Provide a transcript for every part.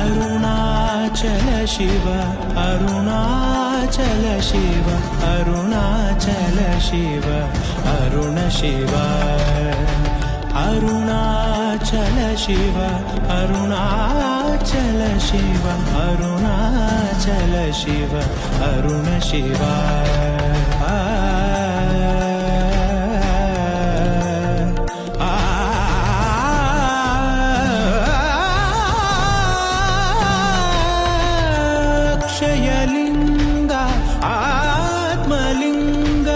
Arunachal Shiva Arunachal Shiva Arunachal Shiva Aruna Shiva Arunachal Shiva Arunachal Shiva Arunachal Shiva Aruna Shiva ಅಕ್ಷಯಲಿಂಗ Atmalinga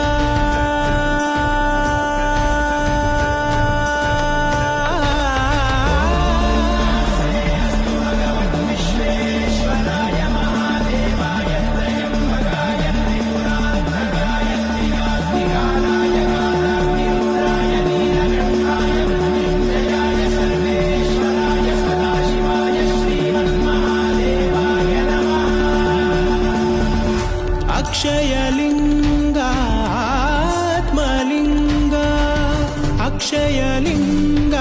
ಅಕ್ಷಯಲಿಂಗ Atmalinga ಅಕ್ಷಯಲಿಂಗ